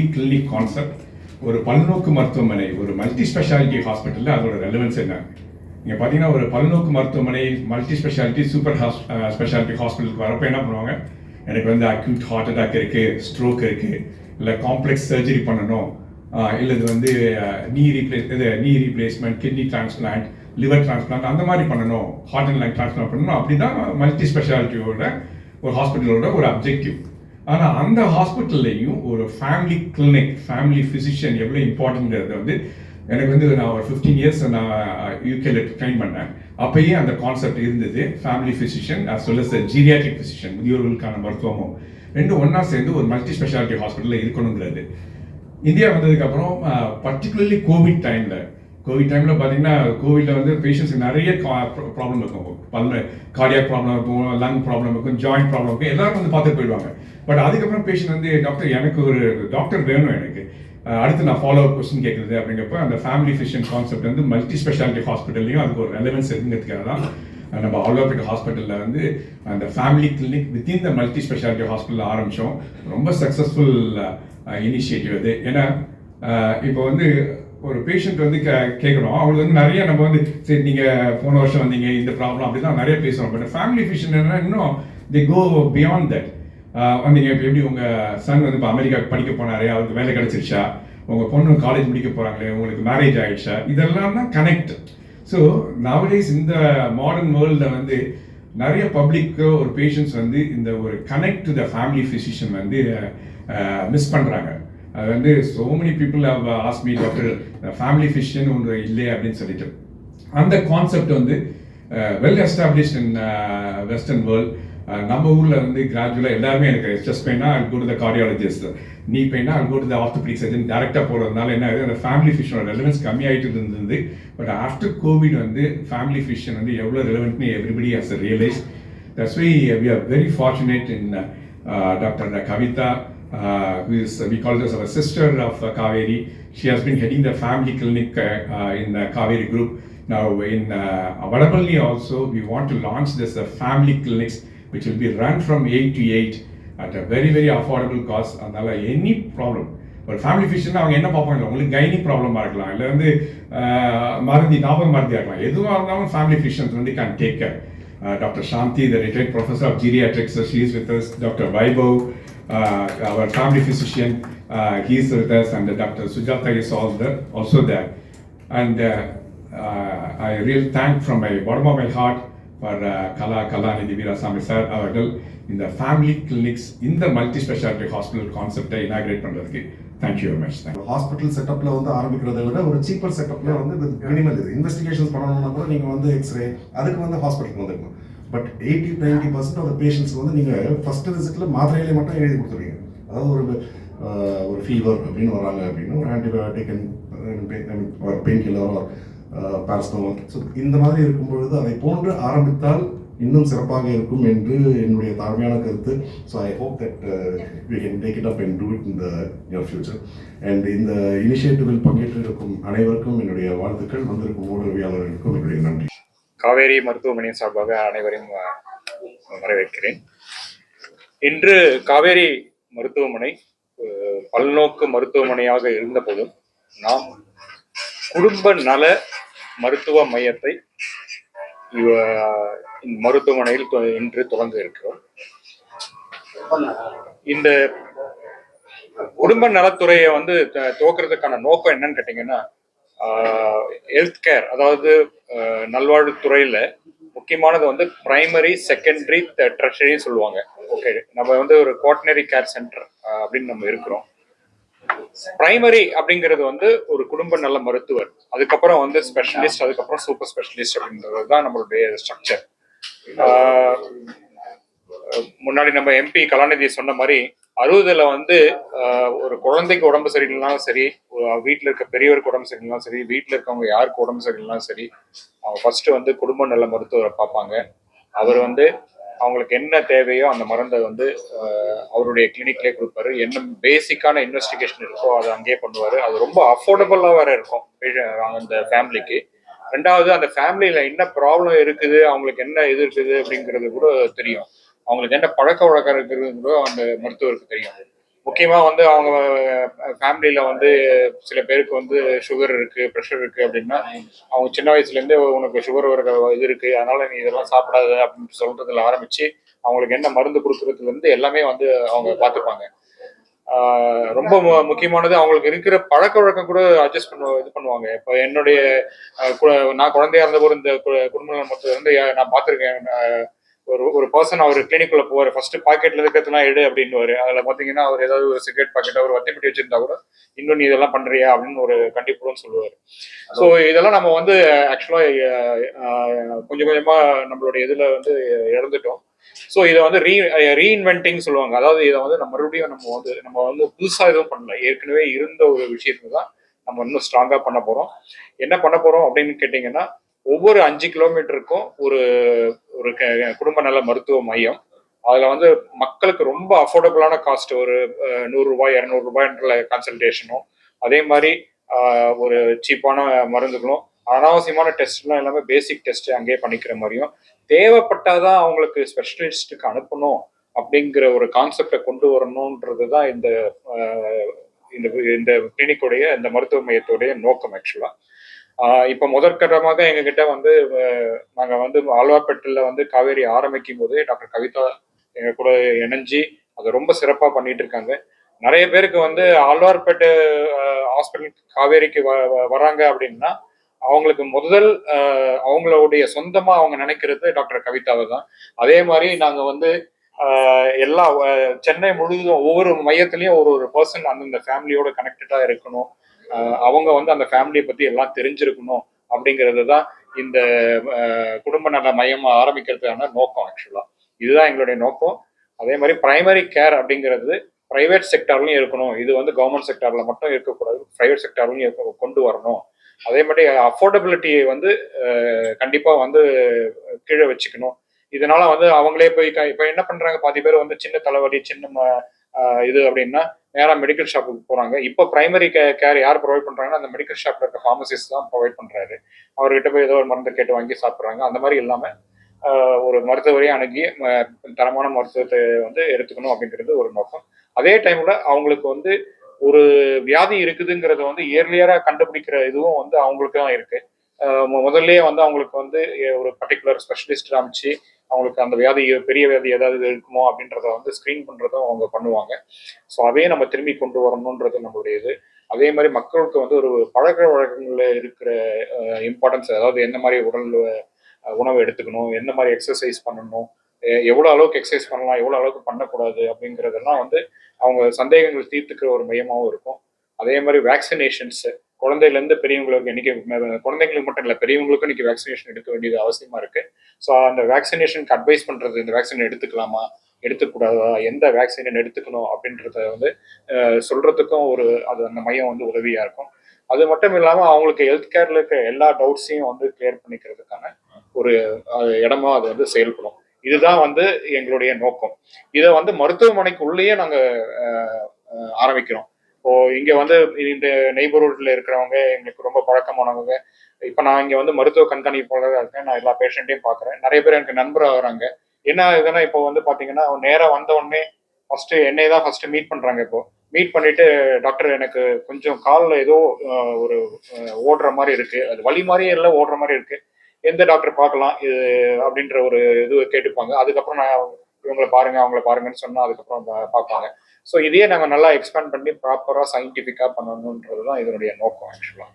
Family clinic concept ஒரு பல்நோக்கு மருத்துவமனை, ஒரு மல்டி ஸ்பெஷாலிட்டி ஹாஸ்பிட்டலில் அதோட ரெலவன்ஸ் என்ன? நீங்கள் பார்த்தீங்கன்னா ஒரு பல்நோக்கு மருத்துவமனை, மல்டி ஸ்பெஷாலிட்டி, சூப்பர் ஸ்பெஷாலிட்டி ஹாஸ்பிட்டலுக்கு வரப்போ என்ன பண்ணுவாங்க? எனக்கு வந்து அக்யூட் ஹார்ட் அட்டாக் இருக்குது, ஸ்ட்ரோக் இருக்குது, இல்லை காம்ப்ளெக்ஸ் சர்ஜரி பண்ணணும், இல்லை இது வந்து knee replacement, kidney transplant, liver transplant அந்த மாதிரி பண்ணணும், ஹார்ட் அண்ட் லங் டிரான்ஸ்பிளான்ட் பண்ணணும். அப்படி தான் மல்டி ஸ்பெஷாலிட்டியோட ஒரு ஹாஸ்பிட்டலோட ஒரு அப்ஜெக்டிவ். ஆனால் அந்த ஹாஸ்பிட்டல்லையும் ஒரு ஃபேமிலி கிளினிக், ஃபேமிலி ஃபிசிஷியன் எவ்வளோ இம்பார்ட்டன்ட்ங்கிறத வந்து எனக்கு வந்து நான் ஒரு 15 இயர்ஸ் நான் யூகேல ட்ரெயின் பண்ணேன். அப்பயே அந்த கான்செப்ட் இருந்தது. Family physician as well as geriatric physician, முதியோர்களுக்கான மருத்துவமும் ரெண்டும் ஒன்றா சேர்ந்து ஒரு மல்டி ஸ்பெஷாலிட்டி ஹாஸ்பிட்டலில் இருக்கணுங்கிறது. இந்தியா வந்ததுக்கப்புறம் பர்டிகுலர்லி கோவிட் டைமில் பார்த்தீங்கன்னா, கோவிட்ல வந்து பேஷண்ட்ஸுக்கு நிறைய ப்ராப்ளம் இருக்கும். கார்டியாக் ப்ராப்ளம் இருக்கும், லங் ப்ராப்ளம் இருக்கும், ஜாயிண்ட் ப்ராப்ளம் இருக்கும், எல்லாரும் வந்து பார்த்துட்டு போயிடுவாங்க. பட் அதுக்கப்புறம் பேஷண்ட் வந்து டாக்டர் எனக்கு ஒரு டாக்டர் வேணும், எனக்கு அடுத்து நான் ஃபாலோ அப் கொஸ்டின் கேட்குறது அப்படிங்கிறப்ப அந்த ஃபேமிலி ஃபிசிஷியன் கான்செப்ட் வந்து மல்டி ஸ்பெஷாலிட்டி ஹாஸ்பிட்டல்லையும் அதுக்கு ஒரு ரெலவன்ஸ் இருக்குங்கிறதுக்காக தான் நம்ம அவ்வளோபேட் ஹாஸ்பிட்டலில் வந்து அந்த family clinic within the multi speciality ஹாஸ்பிட்டலில் ஆரம்பித்தோம். ரொம்ப சக்ஸஸ்ஃபுல் இனிஷியேட்டிவ் அது. ஏன்னா இப்போ வந்து ஒரு பேஷண்ட் வந்து கேட்குறோம், அவங்களுக்கு வந்து நிறைய நம்ம வந்து சரி நீங்கள் போன வருஷம் வந்தீங்க இந்த ப்ராப்ளம் அப்படி தான் நிறைய பேசுகிறோம். பட் ஃபேமிலி ஃபிசிஷியன் என்னன்னா இன்னும் தி கோ பியாண்ட் தட். வந்தீங்க இப்போ எப்படி உங்கள் சன் வந்து இப்போ அமெரிக்காவுக்கு படிக்க போனாரே, அவருக்கு வேலை கிடச்சிருச்சா, உங்கள் பொண்ணு காலேஜ் முடிக்க போகிறாங்களே, உங்களுக்கு மேரேஜ் ஆகிடுச்சா, இதெல்லாம் தான் கனெக்ட். ஸோ நவடேஸ் இந்த மாடர்ன் வேர்ல்டில் வந்து நிறைய பப்ளிக்கு ஒரு பேஷண்ட்ஸ் வந்து இந்த ஒரு connect to the family physician வந்து மிஸ் பண்ணுறாங்க. அது வந்து so many people have asked me, doctor family physician ஒன்று இல்லையே அப்படின்னு சொல்லிட்டு. அந்த கான்செப்ட் வந்து well established in western world. நம்ம ஊரில் வந்து கிராஜுவலாக எல்லாருமே எனக்கு செஸ்ட் பெயினா I'll go to the cardiologist, நீ பெயினா I'll go to the orthopaedic surgeon டேரெக்டாக போகிறதுனால என்ன ஆகுது, அந்த ஃபேமிலி ஃபிஷனோட ரெலவன்ஸ் கம்மியாகிட்டு இருந்தது. பட் ஆஃப்டர் கோவிட் வந்து ஃபேமிலி ஃபிஷன் வந்து எவ்வளோ ரெலவென்ட்னு everybody has realise. That's why we are very fortunate in doctor Kavitha, who is, we call her as our sister of Kaveri. She has been heading the family clinic in the Kaveri group. Now in Vadapalli also, we want to launch this family clinics which will be run from 8 to 8 at a very very affordable cost. அதனால any problem, ஒரு family ஃபிஷியன் அவங்க என்ன பார்ப்பாங்க, உங்களுக்கு கைனி ப்ராப்ளமாக இருக்கலாம், இல்லை வந்து ஞாபக மருந்தியாக இருக்கலாம், எதுவாக இருந்தாலும் ஃபேமிலி ஃபிஷியன்ஸ் வந்து can take care. Dr. Shanti, the retired professor of geriatrics, she is with us. Dr. Vaibhav, our family physician, he is with us, and Dr. Sujata is also there. And I really thank from my bottom of my heart for Kalanidhi Veerasamy sir அவர்கள் இந்த family clinics இந்த multi speciality hospital கான்செப்டை inaugurate பண்ணுறதுக்கு thank you very much. Hospital செட்டப்பில் வந்து ஆரம்பிக்கிறத விட ஒரு cheaper செட்டப்பில் வந்து மினிமல் இது இன்வெஸ்டிகேஷன்ஸ் பண்ணணும்னா கூட நீங்கள் வந்து எக்ஸ்ரே அதுக்கு வந்து ஹாஸ்பிட்டலுக்கு வந்துருக்கணும். பட் 80-90% ஆஃப் பேஷண்ட்ஸ்க்கு வந்து நீங்கள் ஃபஸ்ட்டு விசிட்டில் மாத்திரையிலே மட்டும் எழுதி கொடுத்துருவீங்க. அதாவது ஒரு ஃபீவர் அப்படின்னு வராங்க அப்படின்னா ஒரு ஆன்டிபயோட்டிக் ஒரு பெயின் கில்லர் ஒரு பாரஸ்டமால், ஸோ இந்த மாதிரி இருக்கும் பொழுது அதை போன்று ஆரம்பித்தால் இன்னும் சிறப்பாக இருக்கும் என்று என்னுடைய தாழ்மையான கருத்து. So I hope that we can take it up and do it in the near future. And இந்த இனிஷியேட்டிவில் பங்கேற்றிருக்கும் அனைவருக்கும் என்னுடைய வாழ்த்துக்கள், வந்திருக்கும் ஊடகவியாளர்களுக்கும் என்னுடைய நன்றி. காவேரி மருத்துவமனையின் சார்பாக அனைவரையும் வரவேற்கிறேன். இன்று காவேரி மருத்துவமனை பல்நோக்கு மருத்துவமனையாக இருந்தபோதும் நாம் குடும்ப நல மருத்துவ மையத்தை மருத்துவமனையில் இன்று தொடங்க இருக்கிறோம். இந்த குடும்ப நலத்துறையை வந்து துவக்கிறதுக்கான நோக்கம் என்னன்னு கேட்டீங்கன்னா, ஹெல்த் கேர், அதாவது நல்வாழ்வுத்துறையில முக்கியமானது வந்து பிரைமரி, செகண்டரி, டெர்ஷரின்னு சொல்லுவாங்க. ஓகே, நம்ம வந்து ஒரு குவாட்டர்னரி கேர் சென்டர் அப்படின்னு நம்ம இருக்கிறோம். பிரைமரி அப்படிங்கிறது வந்து ஒரு குடும்ப நல மருத்துவர், அதுக்கப்புறம் வந்து ஸ்பெஷலிஸ்ட், அதுக்கப்புறம் சூப்பர் ஸ்பெஷலிஸ்ட் அப்படின்றது தான் நம்மளுடைய ஸ்ட்ரக்சர். முன்னாடி நம்ம எம்பி கலாநிதி சொன்ன மாதிரி 60ல் வந்து ஒரு குழந்தைக்கு உடம்பு சரியில்லைனாலும் சரி, வீட்டில் இருக்க பெரியவருக்கு உடம்பு சரியில்லைனாலும் சரி, வீட்டில் இருக்கவங்க யாருக்கு உடம்பு சரியில்லைனாலும் சரி, அவங்க ஃபர்ஸ்ட் வந்து குடும்ப நல மருத்துவரை பார்ப்பாங்க. அவர் வந்து அவங்களுக்கு என்ன தேவையோ அந்த மருந்தை வந்து அவருடைய கிளினிக்லேயே கொடுப்பாரு. என்ன பேசிக்கான இன்வெஸ்டிகேஷன் இருக்கோ அதை அங்கேயே பண்ணுவார். அது ரொம்ப அஃபோர்டபுளாக வேற இருக்கும் அந்த ஃபேமிலிக்கு. ரெண்டாவது, அந்த ஃபேமிலியில் என்ன ப்ராப்ளம் இருக்குது, அவங்களுக்கு என்ன இது இருக்குது அப்படிங்கிறது கூட தெரியும். அவங்களுக்கு என்ன பழக்க வழக்கம் இருக்கிறது கூட அந்த மருத்துவருக்கு தெரியும். முக்கியமாக வந்து அவங்க ஃபேமிலியில் வந்து சில பேருக்கு வந்து சுகர் இருக்குது, ப்ரெஷர் இருக்குது அப்படின்னா அவங்க சின்ன வயசுலேருந்தே உனக்கு சுகர் வர இது இருக்குது, அதனால் நீ இதெல்லாம் சாப்பிடாத அப்படின்னு சொல்கிறதுல ஆரம்பித்து அவங்களுக்கு என்ன மருந்து கொடுக்குறதுலேருந்து எல்லாமே வந்து அவங்க பார்த்துப்பாங்க. ரொம்ப முக்கியமானது அவங்களுக்கு இருக்கிற பழக்க வழக்கம் கூட அட்ஜஸ்ட் இது பண்ணுவாங்க. இப்போ என்னுடைய நான் குழந்தையா இருந்தபோது இந்த குடும்ப நல மருத்துவர் வந்து நான் பார்த்துருக்கேன். ஒரு ஒரு பர்சன் அவர் கிளினிக்குள்ள போவார், ஃபர்ஸ்ட் பாக்கெட்ல இருக்கிறதுலாம் எடு அப்படின்னுவாரு. அதுல பாத்தீங்கன்னா அவர் ஏதாவது ஒரு சிகரெட் பாக்கெட் ஒரு வத்தி பெட்டி வச்சிருந்தா கூட இன்னும் நீ இதெல்லாம் பண்றியா அப்படின்னு ஒரு கண்டிப்புடன் சொல்லுவாரு. ஸோ இதெல்லாம் நம்ம வந்து ஆக்சுவலா கொஞ்சம் கொஞ்சமா நம்மளுடைய இதுல வந்து இழந்துட்டோம். ஸோ இதை வந்து ரீஇன்வென்டிங் சொல்லுவாங்க. அதாவது இதை வந்து நம்ம மறுபடியும் நம்ம வந்து புதுசா எதுவும் பண்ணல, ஏற்கனவே இருந்த ஒரு விஷயத்தை தான் நம்ம இன்னும் ஸ்ட்ராங்கா பண்ண போறோம். என்ன பண்ண போறோம் அப்படின்னு கேட்டீங்கன்னா, ஒவ்வொரு 5 கிலோமீட்டருக்கும் ஒரு ஒரு குடும்ப நல மருத்துவ மையம். அதுல வந்து மக்களுக்கு ரொம்ப அஃபோர்டபுளான காஸ்ட், ஒரு 100 ரூபாய் 200 ரூபாய்ன்ற கன்சல்டேஷனும், அதே மாதிரி ஒரு சீப்பான மருந்துகளும், அனாவசியமான டெஸ்ட்லாம் எல்லாமே பேசிக் டெஸ்ட் அங்கேயே பண்ணிக்கிற மாதிரியும், தேவைப்பட்டாதான் அவங்களுக்கு ஸ்பெஷலிஸ்டுக்கு அனுப்பணும் அப்படிங்கிற ஒரு கான்செப்டை கொண்டு வரணுன்றது தான் இந்த இந்த இந்த கிளினிக்குடைய இந்த மருத்துவ மையத்துடைய நோக்கம் ஆக்சுவலா. இப்போ முதற்கட்டமாக எங்ககிட்ட வந்து நாங்க வந்து ஆழ்வார்பேட்டில் வந்து காவேரி ஆரம்பிக்கும் போதே டாக்டர் கவிதா எங்க கூட இணைஞ்சு அதை ரொம்ப சிறப்பா பண்ணிட்டு இருக்காங்க. நிறைய பேருக்கு வந்து ஆழ்வார்பேட்டு ஹாஸ்பிட்டல் காவேரிக்கு வராங்க அப்படின்னா அவங்களுக்கு முதல் அவங்களுடைய சொந்தமா அவங்க நினைக்கிறது டாக்டர் கவிதாவை தான். அதே மாதிரி நாங்க வந்து எல்லா சென்னை முழுவதும் ஒவ்வொரு மையத்திலையும் ஒரு ஒரு பர்சன் அந்தந்த ஃபேமிலியோட கனெக்டடா இருக்கணும், அவங்க வந்து அந்த ஃபேமிலியை பத்தி எல்லாம் தெரிஞ்சிருக்கணும் அப்படிங்கிறது தான் இந்த குடும்ப நல மையம் ஆரம்பிக்கிறதுக்கான நோக்கம் ஆக்சுவலா. இதுதான் எங்களுடைய நோக்கம். அதே மாதிரி பிரைமரி கேர் அப்படிங்கிறது பிரைவேட் செக்டார்லையும் இருக்கணும். இது வந்து கவர்மெண்ட் செக்டார்ல மட்டும் இருக்கக்கூடாது, பிரைவேட் செக்டார்லையும் கொண்டு வரணும். அதே மாதிரி அஃபோர்டபிலிட்டியை வந்து கண்டிப்பா வந்து கீழே வச்சுக்கணும். இதனால வந்து அவங்களே போய் இப்ப என்ன பண்றாங்க, பாதி பேர் வந்து சின்ன தலைவலி சின்ன இது அப்படின்னா நேரா மெடிக்கல் ஷாப்புக்கு போறாங்க. இப்போ பிரைமரி கேர் யார் ப்ரொவைட் பண்றாங்கன்னா அந்த மெடிக்கல் ஷாப்ல இருக்க ஃபார்மசிஸ்ட் தான் ப்ரொவைட் பண்றாரு. அவர்கிட்ட போய் ஏதோ ஒரு மருந்து கேட்டு வாங்கி சாப்பிட்றாங்க. அந்த மாதிரி இல்லாம ஒரு மருத்துவரையும் அணுகி தரமான மருத்துவத்தை வந்து எடுத்துக்கணும் அப்படிங்கிறது ஒரு நோக்கம். அதே டைம்ல அவங்களுக்கு வந்து ஒரு வியாதி இருக்குதுங்கிறத வந்து இயர்லியரா கண்டுபிடிக்கிற இதுவும் வந்து அவங்களுக்கு தான் இருக்கு. முதல்லயே வந்து அவங்களுக்கு வந்து ஒரு பர்டிகுலர் ஸ்பெஷலிஸ்ட் அமைச்சு அவங்களுக்கு அந்த வியாதி பெரிய வியாதி ஏதாவது இருக்குமோ அப்படின்றத வந்து ஸ்கிரீன் பண்றதும் அவங்க பண்ணுவாங்க. ஸோ அதையே நம்ம திரும்பி கொண்டு வரணுன்றது நம்மளுடைய இது. அதே மாதிரி மக்களுக்கு வந்து ஒரு பழக்க வழக்கங்கள்ல இருக்கிற இம்பார்ட்டன்ஸ், அதாவது என்ன மாதிரி உணவு எடுத்துக்கணும், என்ன மாதிரி எக்ஸசைஸ் பண்ணணும், எவ்வளோ அளவுக்கு எக்ஸசைஸ் பண்ணலாம், எவ்வளோ அளவுக்கு பண்ணக்கூடாது அப்படிங்கிறதெல்லாம் வந்து அவங்க சந்தேகங்கள் தீர்த்துக்கிற ஒரு மையமாகவும் இருக்கும். அதே மாதிரி வேக்சினேஷன்ஸ் குழந்தையிலேருந்து பெரியவங்களுக்கு இன்னைக்கு குழந்தைங்களுக்கு மட்டும் இல்லை, பெரியவங்களுக்கும் இன்னைக்கு வேக்சினேஷன் எடுக்க வேண்டியது அவசியமா இருக்கு. ஸோ அந்த வேக்சினேஷனுக்கு அட்வைஸ் பண்றது, இந்த வேக்சின் எடுத்துக்கலாமா எடுத்துக்கூடாதா, எந்த வேக்சின் எடுத்துக்கணும் அப்படின்றத வந்து சொல்றதுக்கும் அது அந்த மையம் வந்து உதவியா இருக்கும். அது மட்டும் இல்லாம அவங்களுக்கு ஹெல்த் கேர்ல இருக்க எல்லா டவுட்ஸையும் வந்து கிளியர் பண்ணிக்கிறதுக்கான ஒரு இடமா அது வந்து செயல்படும். இதுதான் வந்து எங்களுடைய நோக்கம். இதை வந்து மருத்துவமனைக்கு உள்ளேயே நாங்க ஆரம்பிக்கிறோம். இப்போ இங்க வந்து இந்த நெய்பர்ஹுட்ல இருக்கிறவங்க எங்களுக்கு ரொம்ப பழக்கமானவங்க. இப்ப நான் இங்க வந்து மருத்துவ கண்காணிப்பாளராக இருக்கேன். நான் எல்லா பேஷண்ட்டையும் பாக்குறேன். நிறைய பேர் எனக்கு நண்பராக வராங்க. என்ன ஆகுதுன்னா இப்போ வந்து பாத்தீங்கன்னா நேரா வந்த உடனே ஃபர்ஸ்ட் என்னை தான் ஃபர்ஸ்ட் மீட் பண்றாங்க. இப்போ மீட் பண்ணிட்டு டாக்டர் எனக்கு கொஞ்சம் காலில் ஏதோ ஒரு ஓடுற மாதிரி இருக்கு, அது வலி மாதிரியே இல்லை ஓடுற மாதிரி இருக்கு, எந்த டாக்டர் பார்க்கலாம் இது அப்படின்ற ஒரு இது கேட்டுப்பாங்க. அதுக்கப்புறம் நான் இவங்களை பாருங்க அவங்கள பாருங்கன்னு சொன்னா அதுக்கப்புறம் பார்ப்பாங்க. ஸோ இதையே நாங்கள் நல்லா எக்ஸ்பேண்ட் பண்ணி ப்ராப்பராக சயின்டிஃபிக்காக பண்ணணுன்றது தான் இதனுடைய நோக்கம் ஆக்சுவலாக.